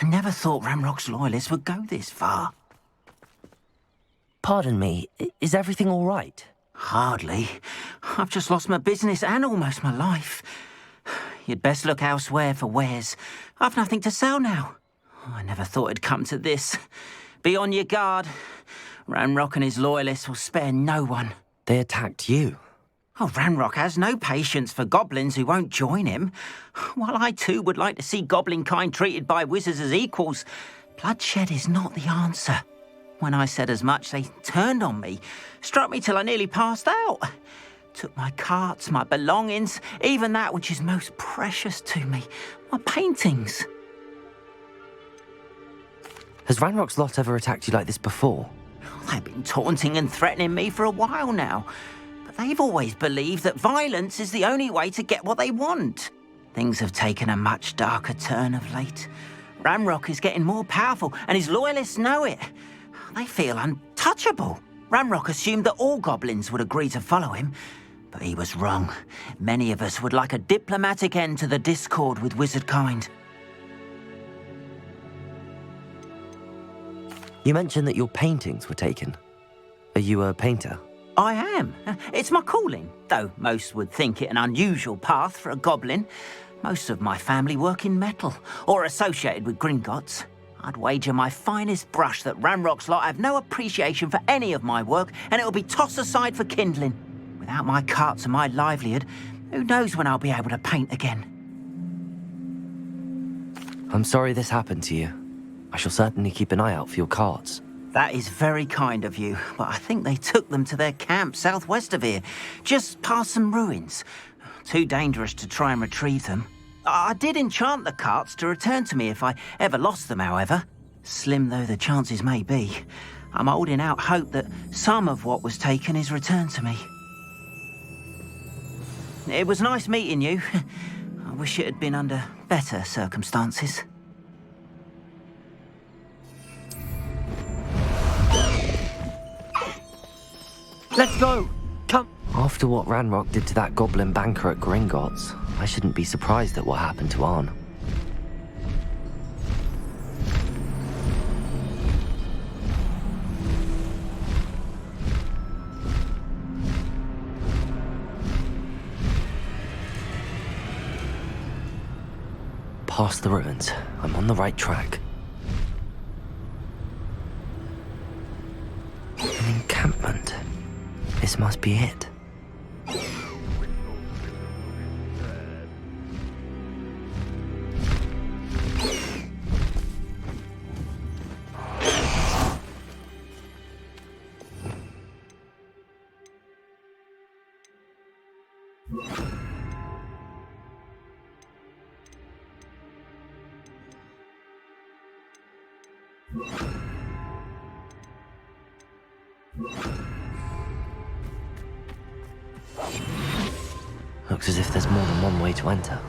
I never thought Ramrock's loyalists would go this far. Pardon me, is everything all right? Hardly. I've just lost my business and almost my life. You'd best look elsewhere for wares. I've nothing to sell now. I never thought it'd come to this. Be on your guard. Ramrock and his loyalists will spare no one. They attacked you. Oh, Ramrock has no patience for goblins who won't join him. While I too would like to see goblin kind treated by wizards as equals, bloodshed is not the answer. When I said as much, they turned on me, struck me till I nearly passed out. Took my carts, my belongings, even that which is most precious to me, my paintings. Has Ranrock's lot ever attacked you like this before? They've been taunting and threatening me for a while now, but they've always believed that violence is the only way to get what they want. Things have taken a much darker turn of late. Ramrock is getting more powerful, and his loyalists know it. They feel untouchable. Ramrock assumed that all goblins would agree to follow him, but he was wrong. Many of us would like a diplomatic end to the discord with wizard kind. You mentioned that your paintings were taken. Are you a painter? I am. It's my calling, though most would think it an unusual path for a goblin. Most of my family work in metal, or associated with Gringotts. I'd wager my finest brush that Ramrock's lot have no appreciation for any of my work, and it'll be tossed aside for kindling. Without my carts and my livelihood, who knows when I'll be able to paint again? I'm sorry this happened to you. I shall certainly keep an eye out for your carts. That is very kind of you, but I think they took them to their camp southwest of here, just past some ruins. Too dangerous to try and retrieve them. I did enchant the carts to return to me if I ever lost them, however. Slim though the chances may be, I'm holding out hope that some of what was taken is returned to me. It was nice meeting you. I wish it had been under better circumstances. Let's go! Come! After what Ranrock did to that goblin banker at Gringotts, I shouldn't be surprised at what happened to Arn. Past the ruins. I'm on the right track. An encampment. This must be it. Looks as if there's more than one way to enter.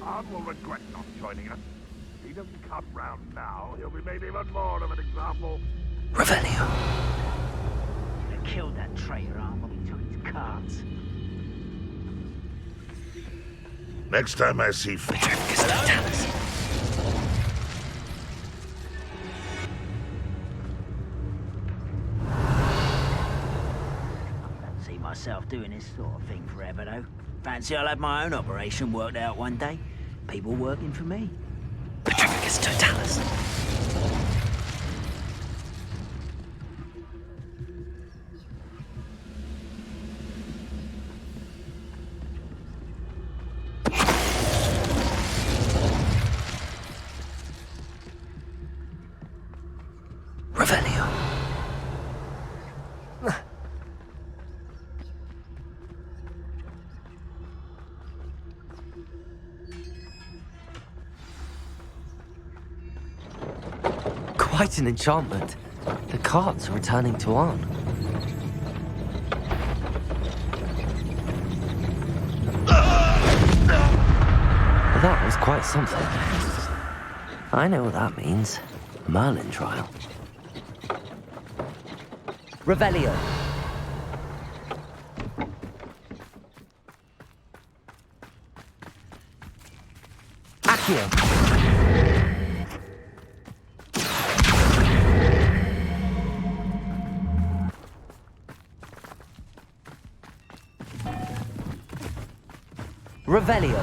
Arn will regret not joining us. If he doesn't come round now, he'll be made even more of an example. Revelio. They killed that traitor Arn when we took his carts. Next time I see Myself doing this sort of thing forever, though. Fancy I'll have my own operation worked out one day. People working for me. Petrificus totalis. Revelio. Quite an enchantment. The carts are returning to Arn. Well, that was quite something. I know what that means. Merlin trial. Revelio. Accio. Revelio.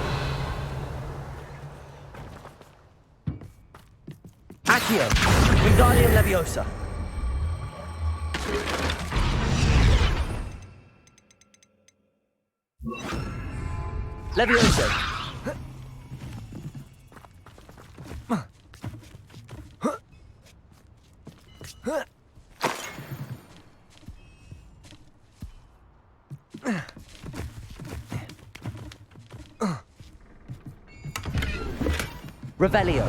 Accio. Wingardium Leviosa. Leviosa. Revelio.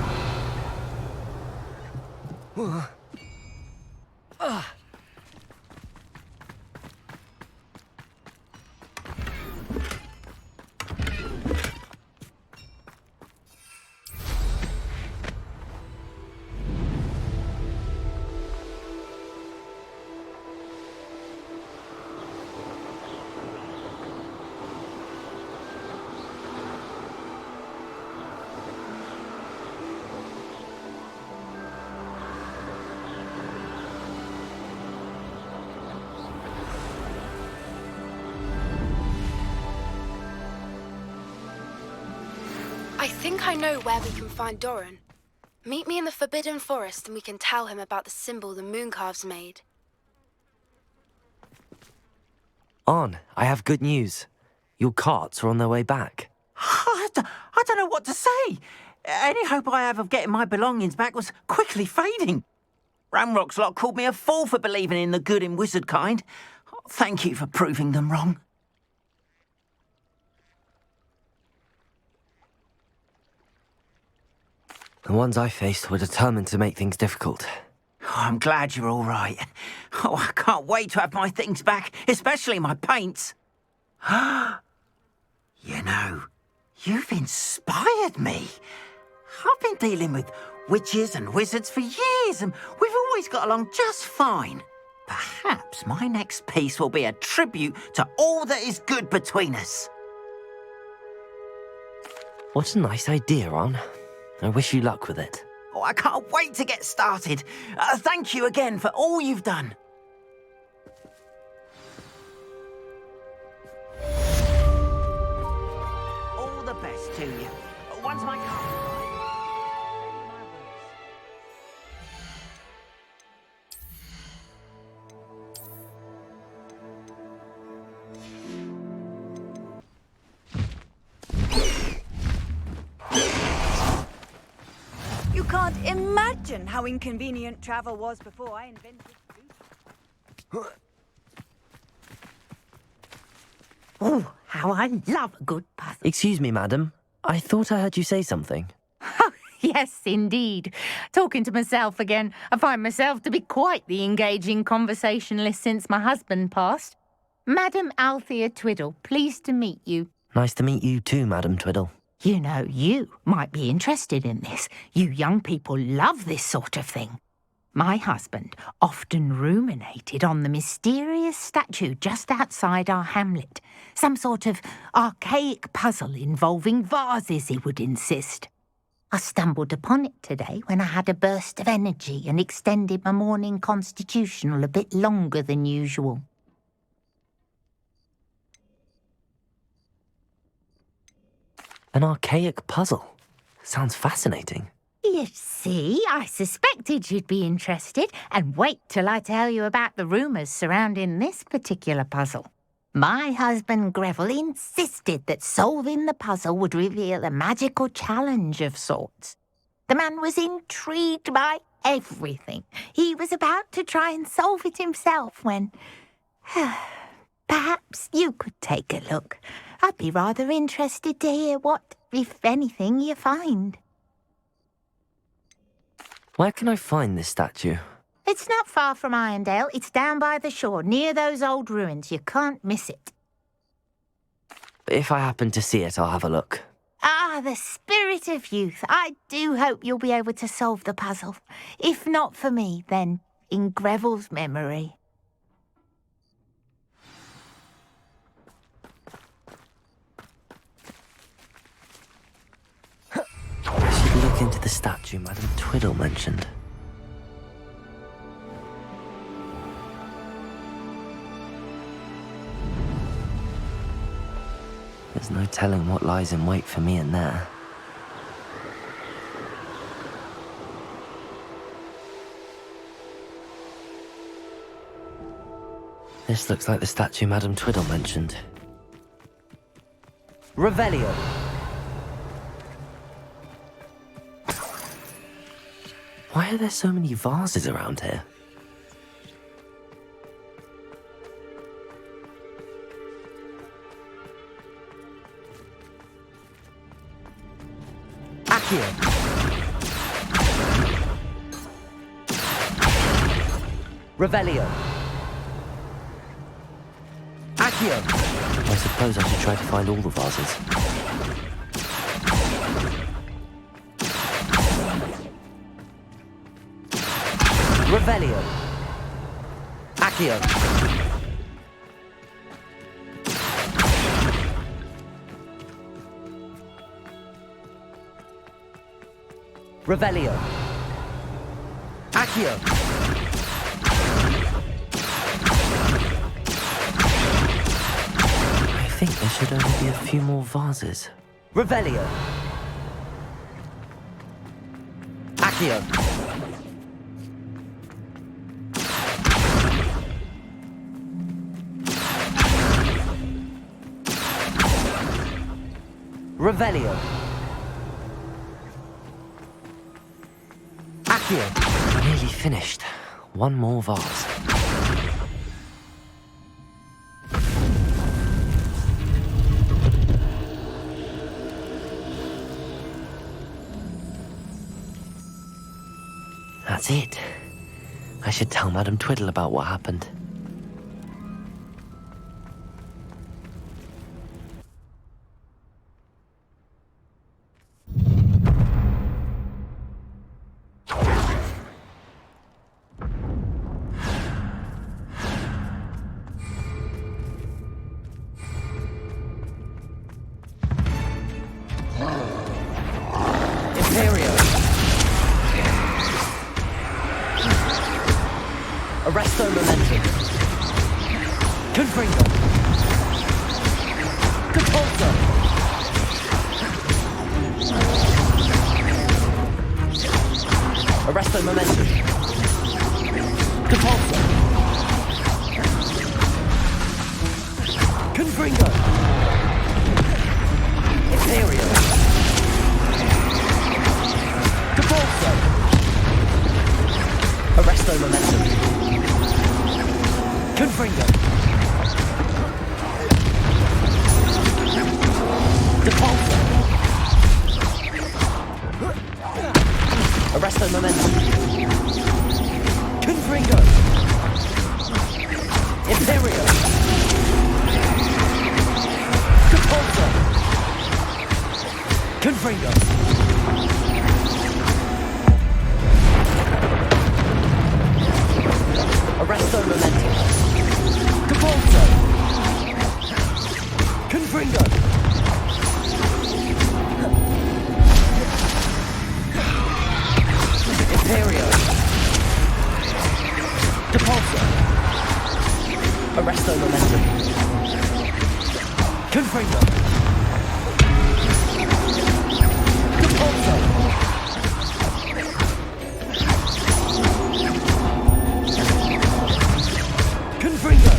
I think I know where we can find Doran. Meet me in the Forbidden Forest and we can tell him about the symbol the Mooncalves made. On, I have good news. Your carts are on their way back. I don't know what to say. Any hope I have of getting my belongings back was quickly fading. Ramrock's lot called me a fool for believing in the good in wizard kind. Thank you for proving them wrong. The ones I faced were determined to make things difficult. Oh, I'm glad you're all right. Oh, I can't wait to have my things back, especially my paints. You know, you've inspired me. I've been dealing with witches and wizards for years, and we've always got along just fine. Perhaps my next piece will be a tribute to all that is good between us. What a nice idea, On. I wish you luck with it. Oh, I can't wait to get started. Thank you again for all you've done. All the best to you. Once my car... You can't imagine how inconvenient travel was before I invented food. Oh, how I love a good puzzle. Excuse me, madam. I thought I heard you say something. Oh, yes, indeed. Talking to myself again. I find myself to be quite the engaging conversationalist since my husband passed. Madam Althea Twiddle, pleased to meet you. Nice to meet you too, Madam Twiddle. You know, you might be interested in this. You young people love this sort of thing. My husband often ruminated on the mysterious statue just outside our hamlet. Some sort of archaic puzzle involving vases, he would insist. I stumbled upon it today when I had a burst of energy and extended my morning constitutional a bit longer than usual. An archaic puzzle. Sounds fascinating. You see, I suspected you'd be interested, and wait till I tell you about the rumours surrounding this particular puzzle. My husband Greville insisted that solving the puzzle would reveal a magical challenge of sorts. The man was intrigued by everything. He was about to try and solve it himself when... Perhaps you could take a look. I'd be rather interested to hear what, if anything, you find. Where can I find this statue? It's not far from Irondale. It's down by the shore, near those old ruins. You can't miss it. If I happen to see it, I'll have a look. Ah, the spirit of youth. I do hope you'll be able to solve the puzzle. If not for me, then in Greville's memory. look into the statue Madame Twiddle mentioned. There's no telling what lies in wait for me in there. This looks like the statue Madame Twiddle mentioned. Revelio. Why are there so many vases around here? Accio. Revelio. Accio. I suppose I should try to find all the vases. Revelio. Accio. Revelio. Accio. I think there should only be a few more vases. Revelio. Accio. Revelio. Accio. Nearly finished. One more vase. That's it. I should tell Madame Twiddle about what happened. Arresto momentum. Confringo. Compulso. Arresto momentum. Compulso. Confringo. Imperio. Compulso. Arresto momentum. Confringo. Depulso. Arresto momentum. Confringo. Imperio. Depulso. Confringo. Arresto momentum. Compulso. Confringo. Imperio. Depulso. Arresto momentum. Confringo. Depulso. Confringo.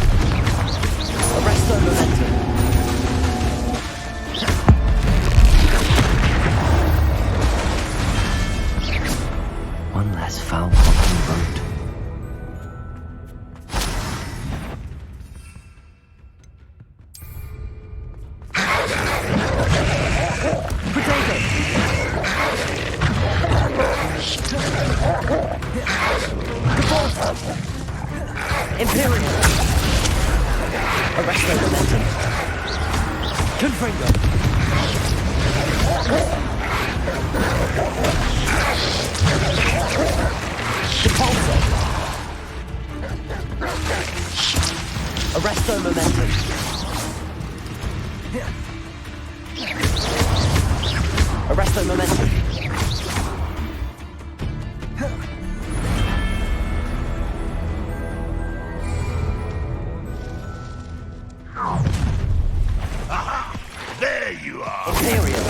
Arresto momentum. One less foul hop on the road. Potato. Compulso. Imperial. Arresto momentum. Confringo. Depulso. Arresto momentum. Arresto momentum. are. Imperial.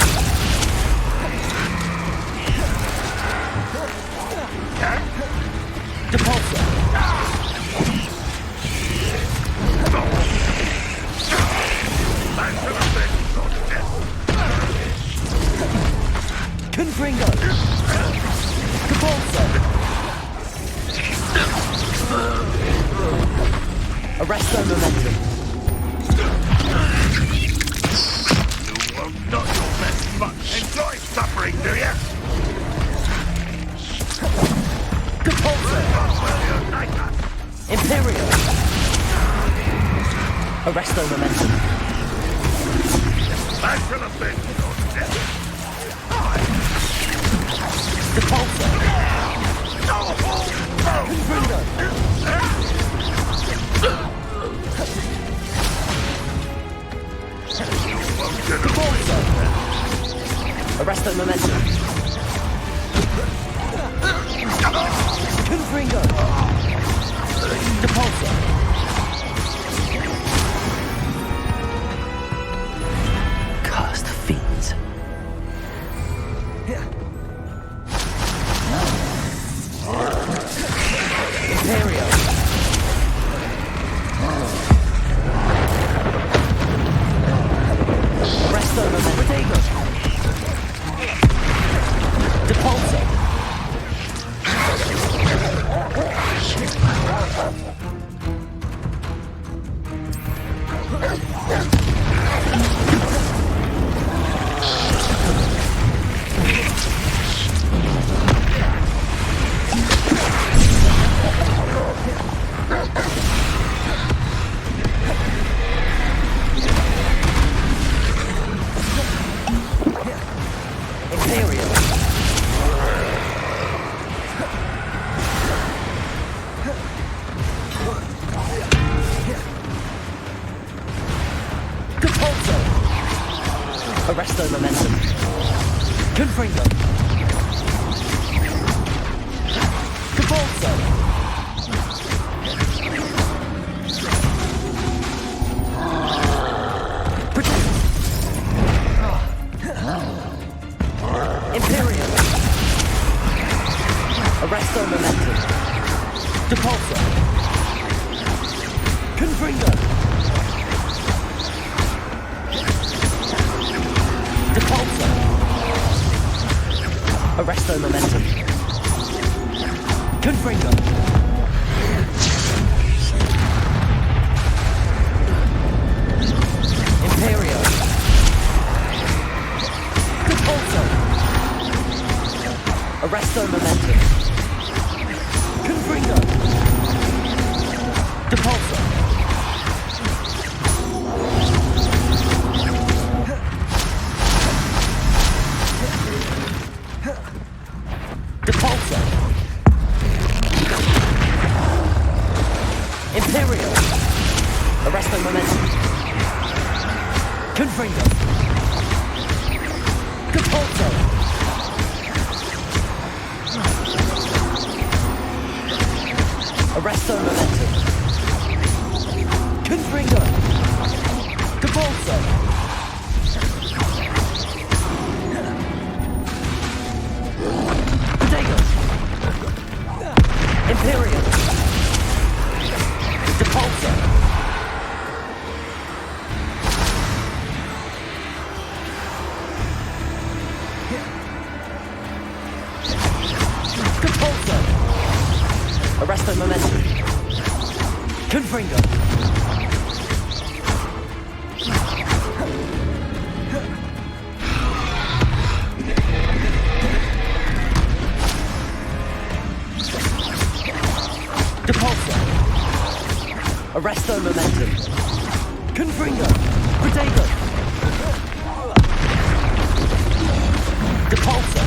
Depulsor. Confringo. Depulsor. Arresto momentum. You won't not your best much. Enjoy suffering, do you? Depulsor. Imperial. Arresto momentum. Back to the bench, Depulsor. Confringo. Depulsor. Arresto momentum. Confringo. Depulsor. Cursed fiends. Imperial. Arresto momentum. Depulsor. Imperial. Depulsor. Arresto momentum. Confringo. Depulsor. Imperial. Arresto momentum. Depulsor. Confringo. Depulsor. Arresto momentum. Confringo. Imperial. Depulsor. Arresto momentum. Confringo. Depulsor. Depulsor. Imperial. Arresto momentum. Confringo. Depulsor. Arresto momentum. Confringo. Depulsor. Potato. Imperial. Depulsor. Depulsor. Arresto momentum. Confringo. Depulsor. Arresto momentum. Confringo. Potato. Depulsor.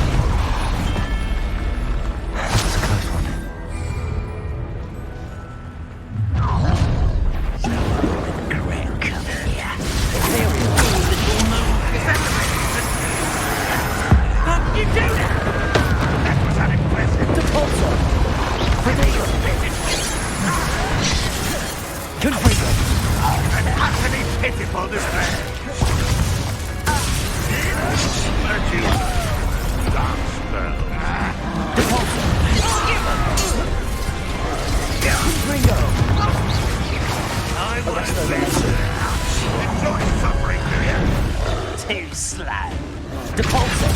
That's a close one. Confringo. An utterly pitiful display. slag. Depulso!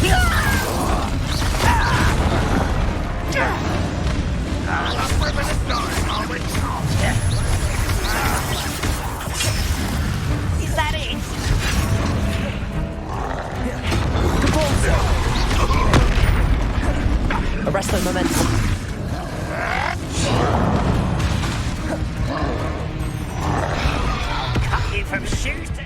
Is that it? Depulso! Arresto momentum. Cut you from shoes to...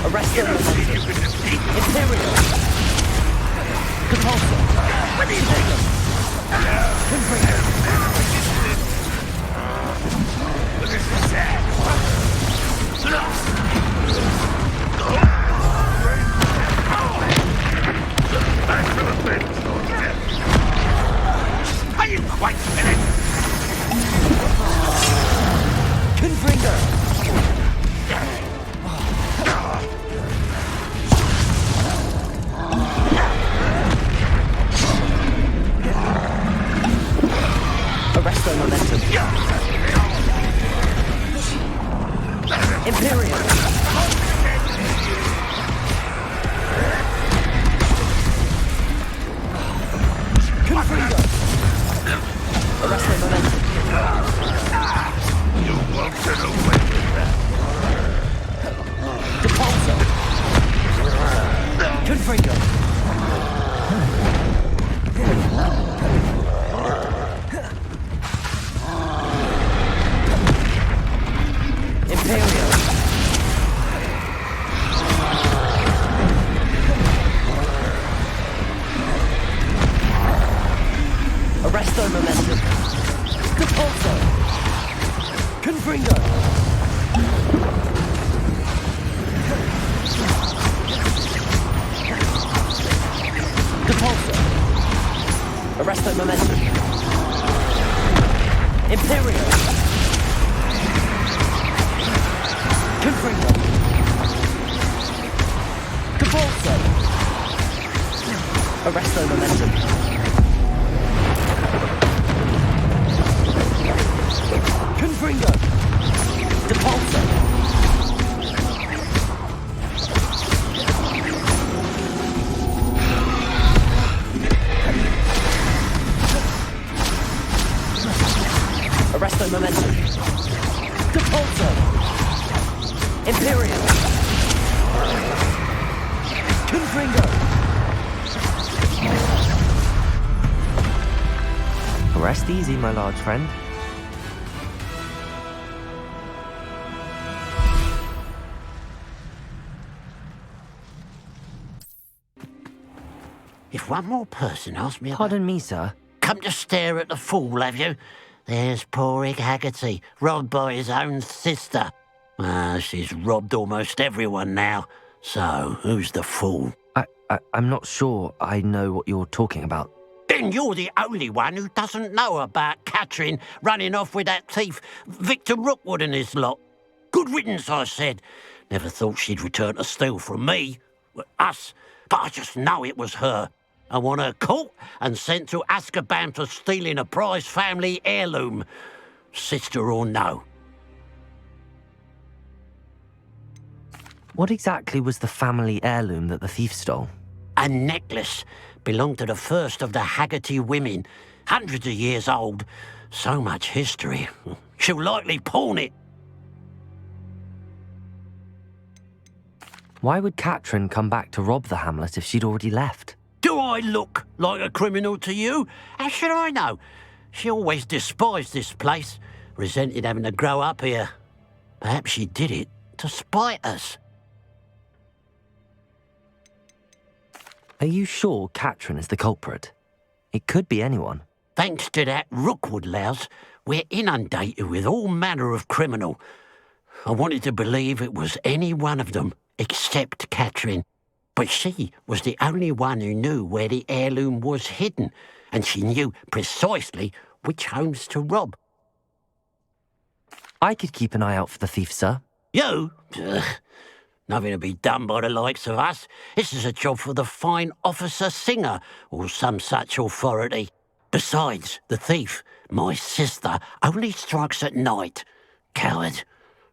Arresto momentum. Imperial. Depulso. What do you think? Are you quite finished? Confringo. Arresto momentum. Imperial. Confringo. Arresto momentum. You won't get away with that. Depulso. Confringo. Imperial. Arresto momentum. Depulso. Confringo. Depulso. Arresto momentum. Imperial. Confringo. Depulso. Arresto momentum. Confringo. Depulso. Arresto momentum. Depulso. Imperial. Confringo. Rest easy, my large friend. If one more person asks me about... Pardon me, sir. Come to stare at the fool, have you? There's poor Egg Haggerty, robbed by his own sister. She's robbed almost everyone now. So, who's the fool? I'm not sure I know what you're talking about. Then you're the only one who doesn't know about Catherine running off with that thief, Victor Rookwood and his lot. Good riddance, I said. Never thought she'd return to steal from me, us, but I just know it was her. I want her caught and sent to Azkaban for stealing a prize family heirloom, sister or no. What exactly was the family heirloom that the thief stole? A necklace belonged to the first of the Haggerty women, hundreds of years old. So much history. She'll likely pawn it. Why would Catherine come back to rob the hamlet if she'd already left? Do I look like a criminal to you? How should I know? She always despised this place, resented having to grow up here. Perhaps she did it to spite us. Are you sure Catherine is the culprit? It could be anyone. Thanks to that Rookwood louse, we're inundated with all manner of criminal. I wanted to believe it was any one of them, except Catherine. But she was the only one who knew where the heirloom was hidden, and she knew precisely which homes to rob. I could keep an eye out for the thief, sir. You? Ugh. Nothing to be done by the likes of us. This is a job for the fine officer singer, or some such authority. Besides, the thief, my sister, only strikes at night. Coward.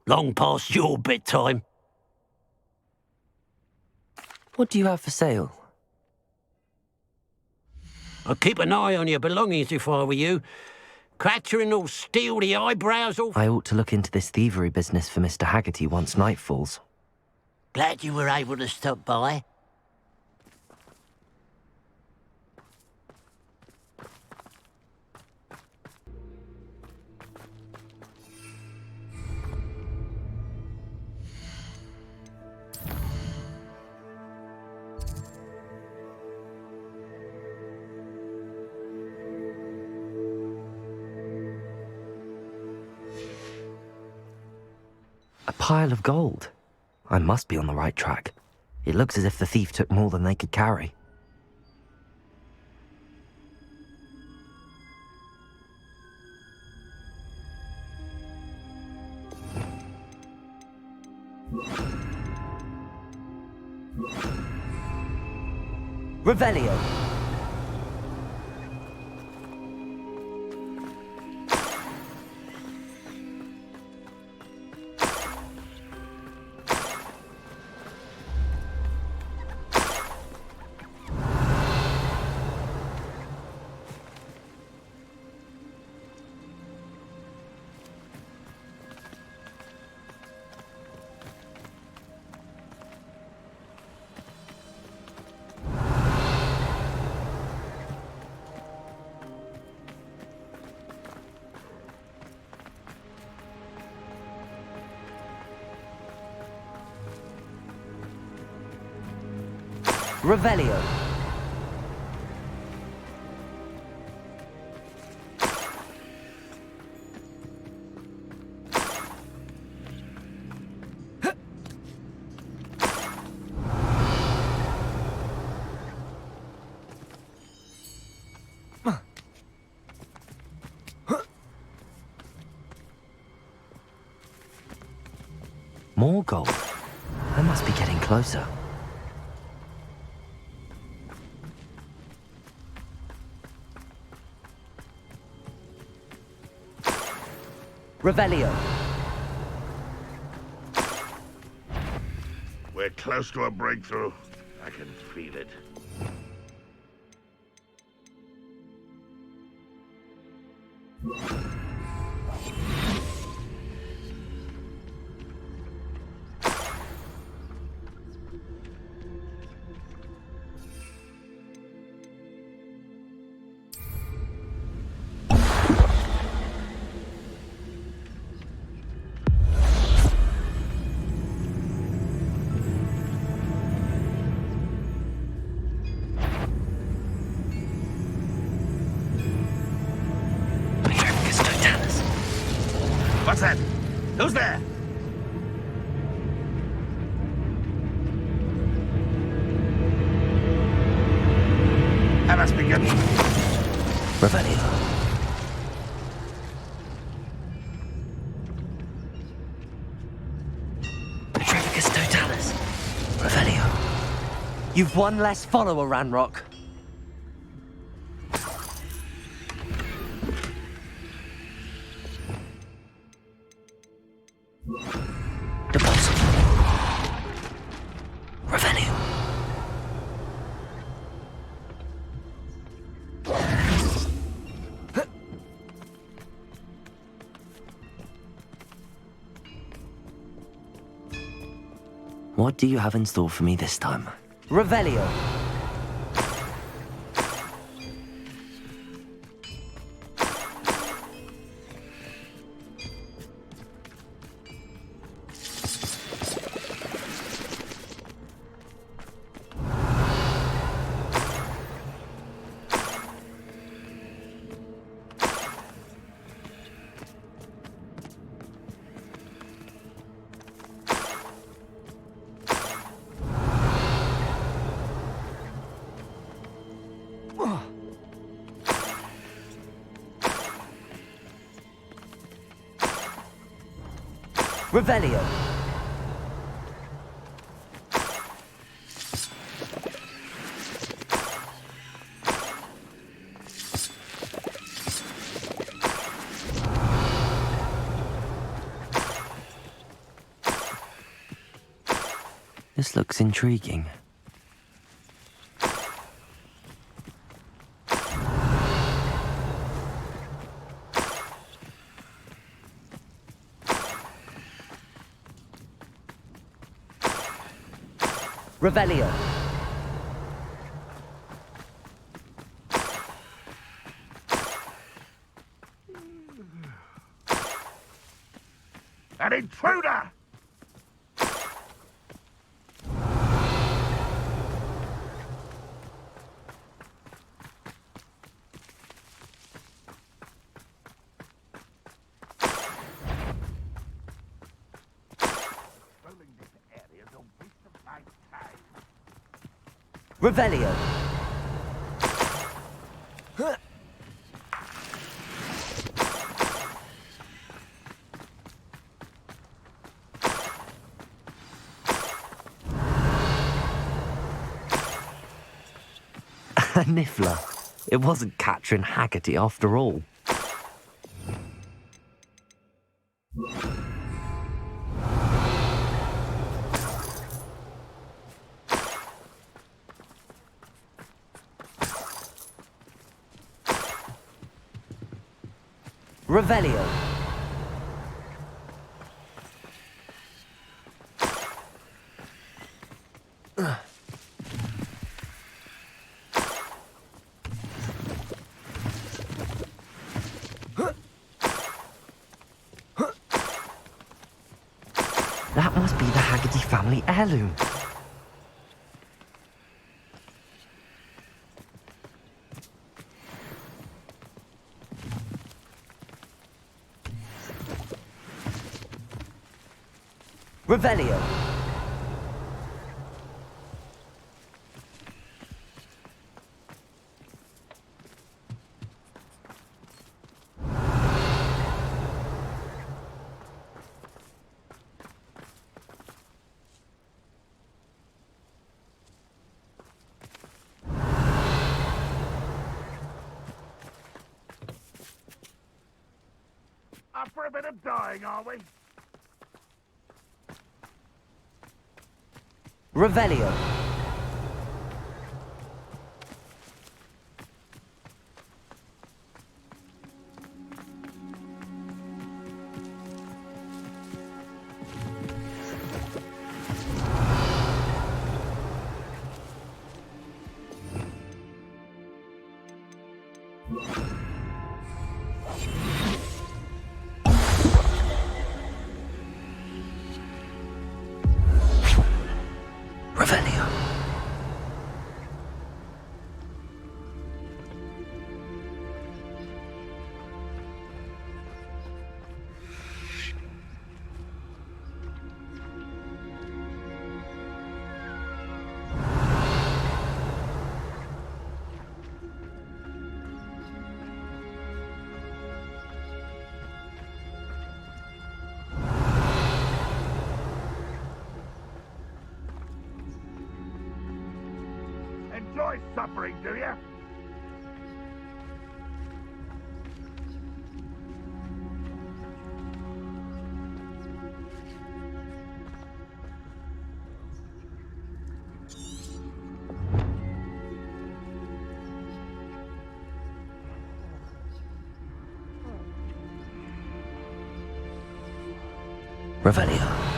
Long past your bedtime. What do you have for sale? I'd keep an eye on your belongings if I were you. Clattering will steal the eyebrows off. I ought to look into this thievery business for Mr. Haggerty once night falls. Glad you were able to stop by. A pile of gold. I must be on the right track. It looks as if the thief took more than they could carry. Revelio. Revelio. More gold. I must be getting closer. Revelio. We're close to a breakthrough. I can feel it. What's that? Who's there? That must be good. Revelio. Petrificus totalis. Revelio. You've one less follower, Ranrock. Deposit. Revelio. What do you have in store for me this time? Revelio. Revelio. This looks intriguing. Revelio. An intruder! Rolling this area's a waste of my time. Revelio. A niffler. It wasn't Catherine Haggerty after all. Revelio. That must be the Haggerty family heirloom. Revelio. Up for a bit of dying, are we? Revelio. Revelio. Enjoy suffering, do you? Revelio.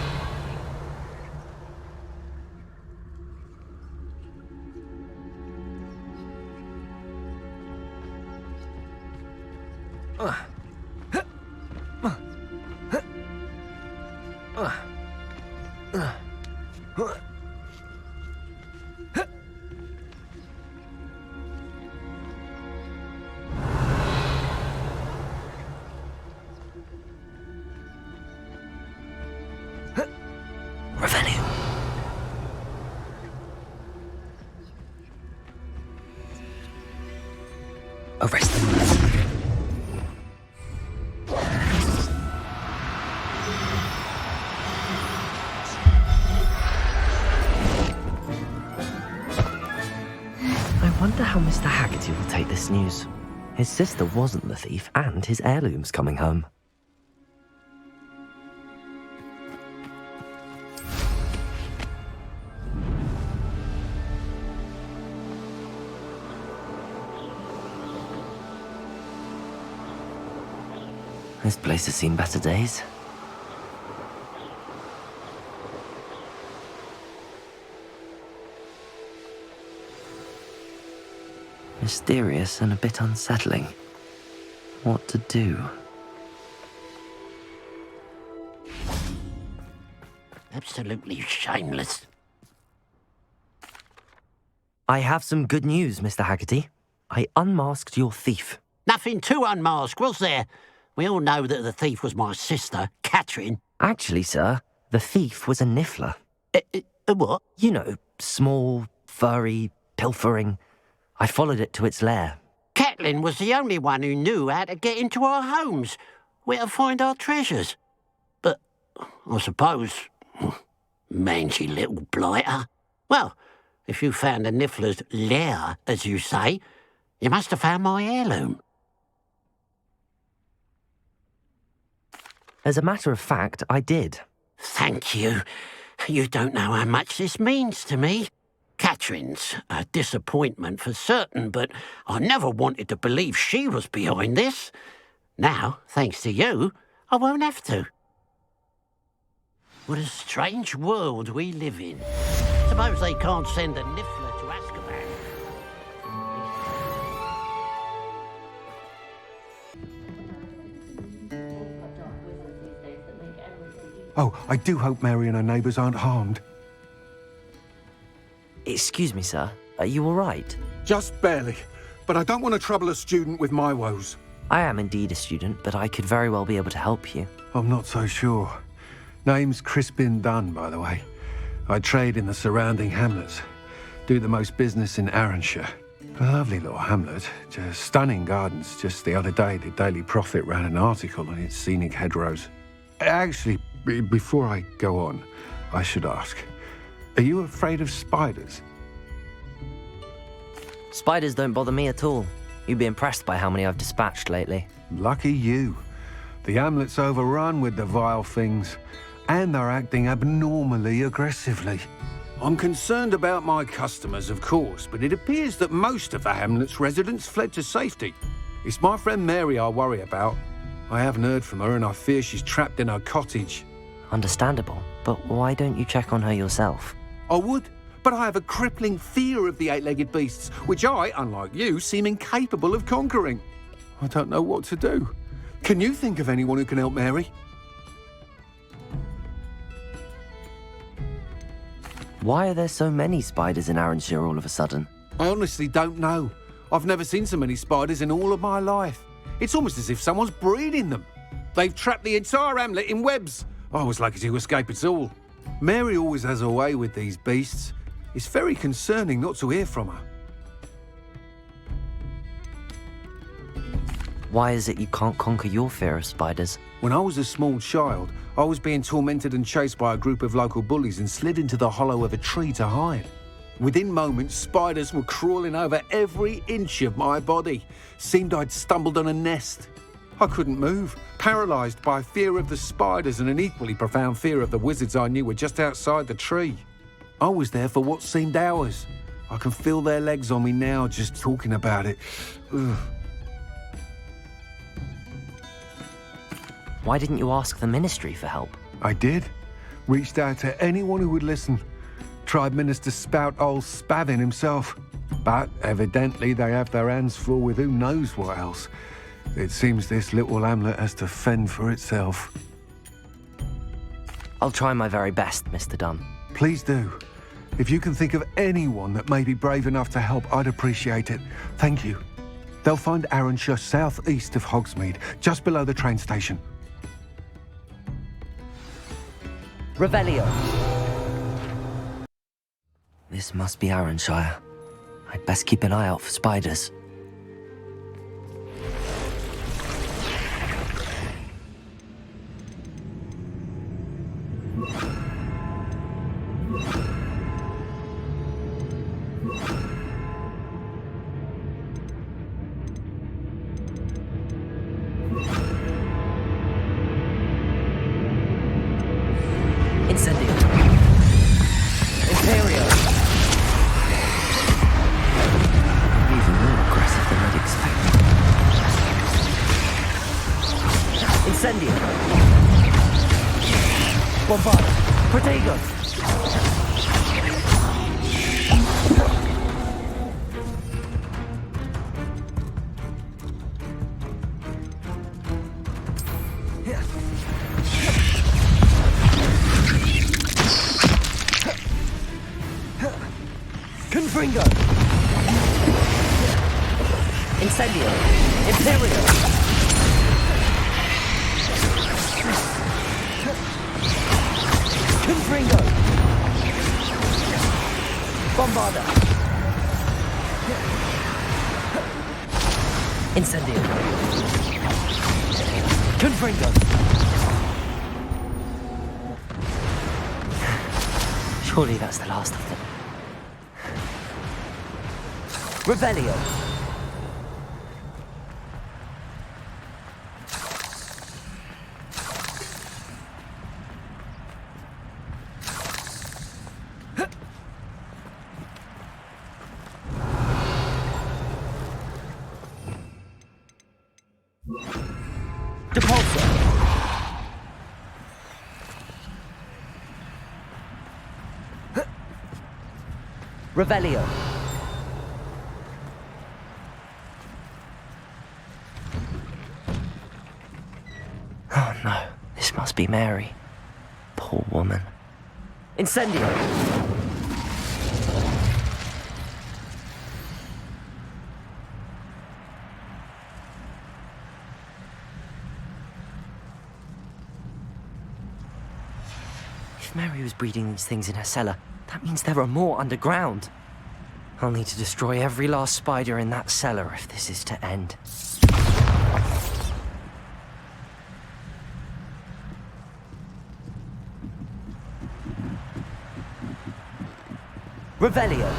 Revelio. Arrest them. I wonder how Mr. Haggerty will take this news. His sister wasn't the thief, and his heirloom's coming home. This place has seen better days. Mysterious and a bit unsettling. What to do? Absolutely shameless. I have some good news, Mr. Haggerty. I unmasked your thief. Nothing to unmask, was there? We all know that the thief was my sister, Catherine. Actually, sir, the thief was a niffler. A what? You know, small, furry, pilfering. I followed it to its lair. Catelyn was the only one who knew how to get into our homes, where to find our treasures. But I suppose, mangy little blighter. Well, if you found the niffler's lair, as you say, you must have found my heirloom. As a matter of fact, I did. Thank you. You don't know how much this means to me. Catherine's a disappointment for certain, but I never wanted to believe she was behind this. Now, thanks to you, I won't have to. What a strange world we live in. Suppose they can't send a niffler to Azkaban. Oh, I do hope Mary and her neighbours aren't harmed. Excuse me, sir. Are you all right? Just barely. But I don't want to trouble a student with my woes. I am indeed a student, but I could very well be able to help you. I'm not so sure. Name's Crispin Dunn, by the way. I trade in the surrounding hamlets. Do the most business in Arranshire. A lovely little hamlet. Just stunning gardens. Just the other day, the Daily Prophet ran an article on its scenic hedgerows. Actually, before I go on, I should ask, are you afraid of spiders? Spiders don't bother me at all. You'd be impressed by how many I've dispatched lately. Lucky you. The hamlet's overrun with the vile things, and they're acting abnormally aggressively. I'm concerned about my customers, of course, but it appears that most of the hamlet's residents fled to safety. It's my friend Mary I worry about. I haven't heard from her, and I fear she's trapped in her cottage. Understandable, but why don't you check on her yourself? I would, but I have a crippling fear of the eight-legged beasts, which I, unlike you, seem incapable of conquering. I don't know what to do. Can you think of anyone who can help Mary? Why are there so many spiders in Arranshire all of a sudden? I honestly don't know. I've never seen so many spiders in all of my life. It's almost as if someone's breeding them. They've trapped the entire hamlet in webs. I was lucky to escape it all. Mary always has a way with these beasts. It's very concerning not to hear from her. Why is it you can't conquer your fear of spiders? When I was a small child, I was being tormented and chased by a group of local bullies and slid into the hollow of a tree to hide. Within moments, spiders were crawling over every inch of my body. Seemed I'd stumbled on a nest. I couldn't move, paralysed by fear of the spiders and an equally profound fear of the wizards I knew were just outside the tree. I was there for what seemed hours. I can feel their legs on me now just talking about it. Ugh. Why didn't you ask the ministry for help? I did. Reached out to anyone who would listen. Tried Minister Spout old Spavin himself. But evidently they have their hands full with who knows what else. It seems this little hamlet has to fend for itself. I'll try my very best, Mr. Dunn. Please do. If you can think of anyone that may be brave enough to help, I'd appreciate it. Thank you. They'll find Arranshire southeast of Hogsmeade, just below the train station. Revelio. This must be Arranshire. I'd best keep an eye out for spiders. Incendio. Imperio. Even more Incendio. Bombarda. Protego. Confringo. Incendio. Imperio. Confringo. Bombarda. Incendio. Confringo. Surely that's the last of them. Revelio. Depulso. Revelio. Oh no, this must be Mary. Poor woman. Incendio. If Mary was breeding these things in her cellar, that means there are more underground. I'll need to destroy every last spider in that cellar if this is to end. Revelio.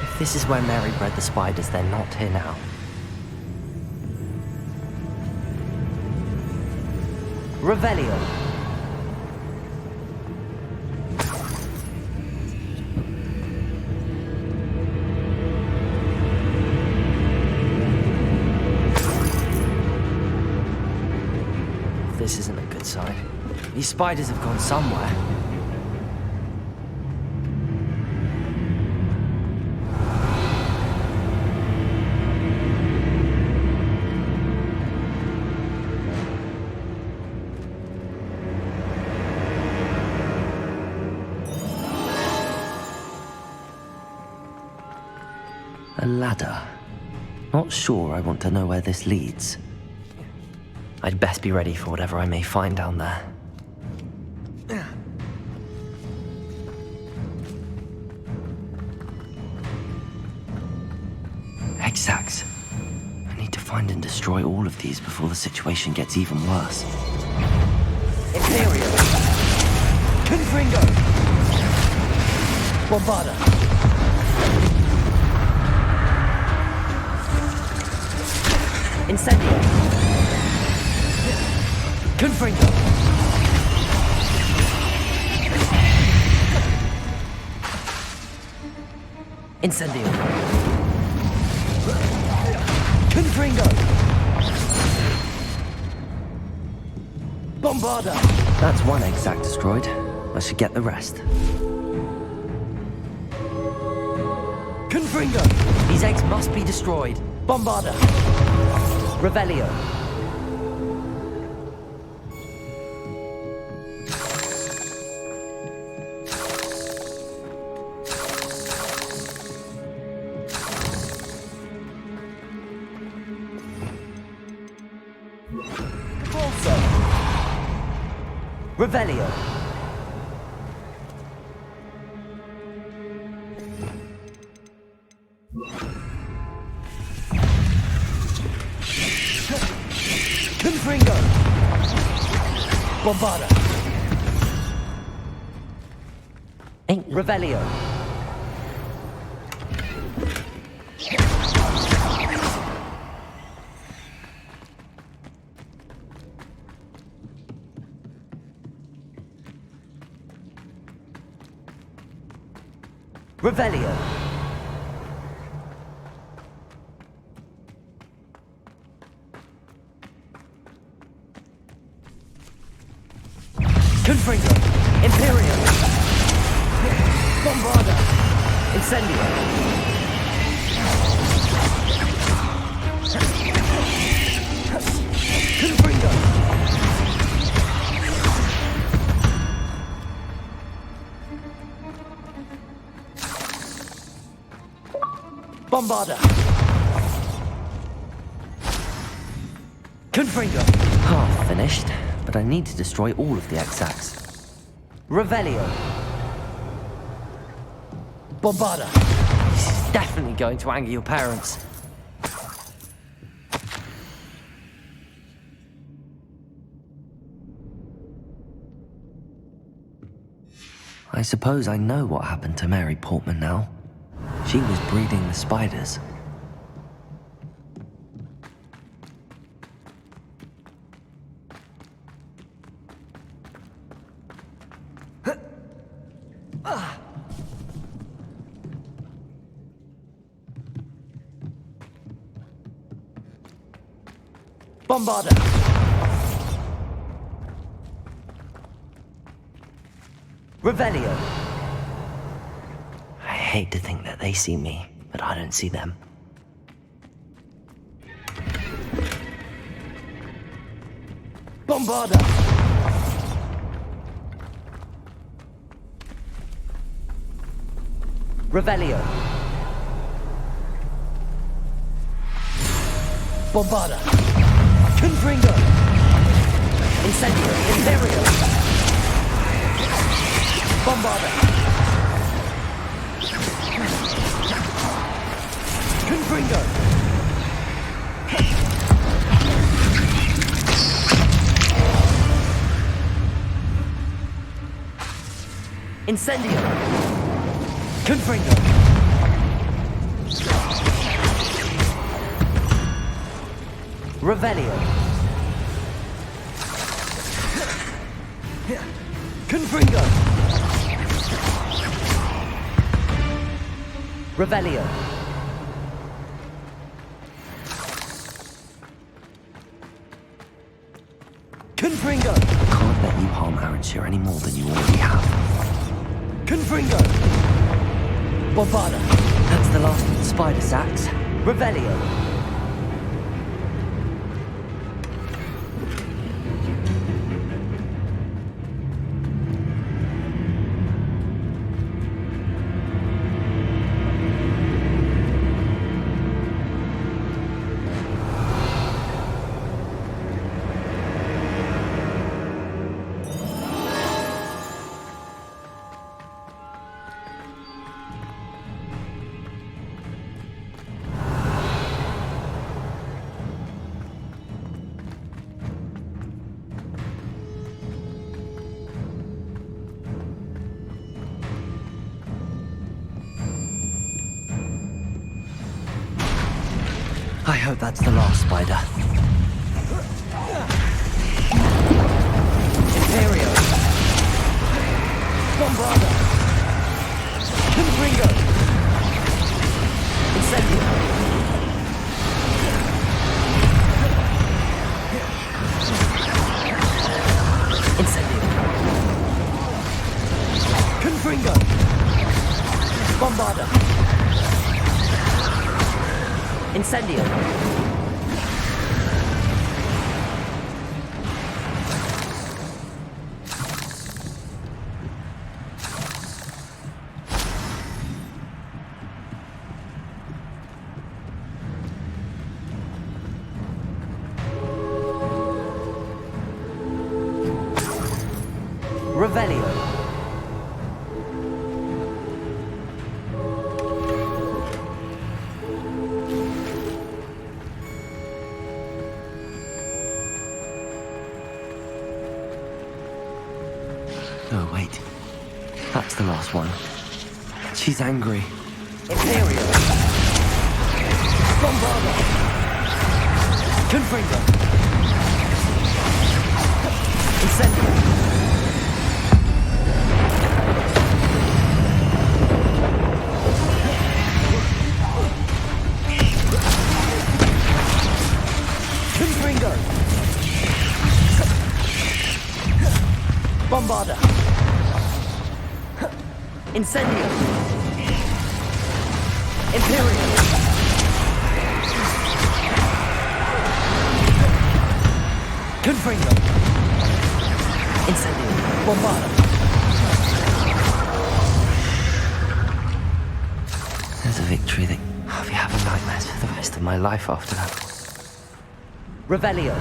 If this is where Mary bred the spiders, they're not here now. Revelio. This isn't a good sign. These spiders have gone somewhere. A ladder. Not sure I want to know where this leads. I'd best be ready for whatever I may find down there. Exact. I need to find and destroy all of these before the situation gets even worse. Imperial. Confringo. Bombarda. Incendio. Confringo. Incendio. Confringo. Bombarda. That's one exact destroyed. I should get the rest. Confringo. These eggs must be destroyed. Bombarda. Revelio. Revelio. Bombarda. Revelio. Revelio. Confringo. Imperial. Bombarda. Incendio. Confringo. Bombarda. Confringo. Half finished, but I need to destroy all of the exacts. Revelio. Bombarda. This is definitely going to anger your parents. I suppose I know what happened to Mary Portman now. She was breeding the spiders. Bombarda! Revelio! I hate to think that they see me, but I don't see them. Bombarda! Revelio! Bombarda! Confringo! Incendio! Imperio! Bombarda! Confringo! Incendio! Confringo! Revelio! Confringo! Revelio! Confringo! Can't let you harm Aranshire any more than you already have. Confringo! Bombarda! That's the last of the spider sacks. Revelio! I hope that's the last spider. Imperio! Bombarda! Confringo! Incendio! Incendio! Confringo! Bombarda! Incendio! Revelio! That's the last one. She's angry. Imperial. Bombarda. Confringo. Incendio. Confringo. Bombarda. Incendio. Imperial. Confringo. Incendio. Bombarda. There's a victory that I'll be having nightmares for the rest of my life after that. Revelio.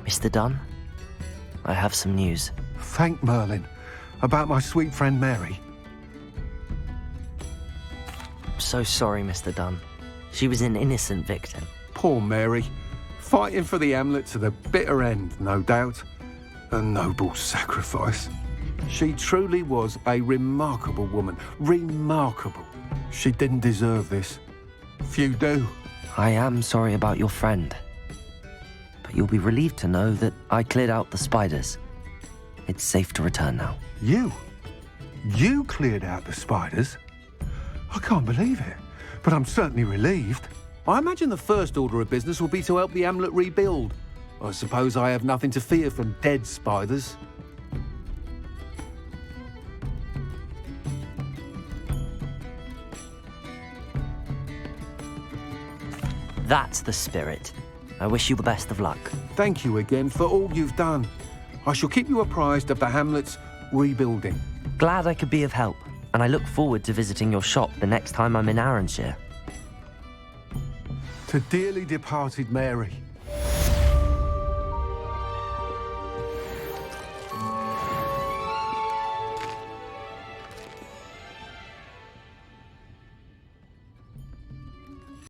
Mr. Dunn, I have some news. Thank Merlin. About my sweet friend Mary. I'm so sorry, Mr. Dunn. She was an innocent victim. Poor Mary. Fighting for the Hamlet to the bitter end, no doubt. A noble sacrifice. She truly was a remarkable woman. Remarkable. She didn't deserve this. Few do. I am sorry about your friend. But you'll be relieved to know that I cleared out the spiders. It's safe to return now. You? You cleared out the spiders? I can't believe it, but I'm certainly relieved. I imagine the first order of business will be to help the Hamlet rebuild. I suppose I have nothing to fear from dead spiders. That's the spirit. I wish you the best of luck. Thank you again for all you've done. I shall keep you apprised of the Hamlet's rebuilding. Glad I could be of help, and I look forward to visiting your shop the next time I'm in Arranshire. To dearly departed Mary,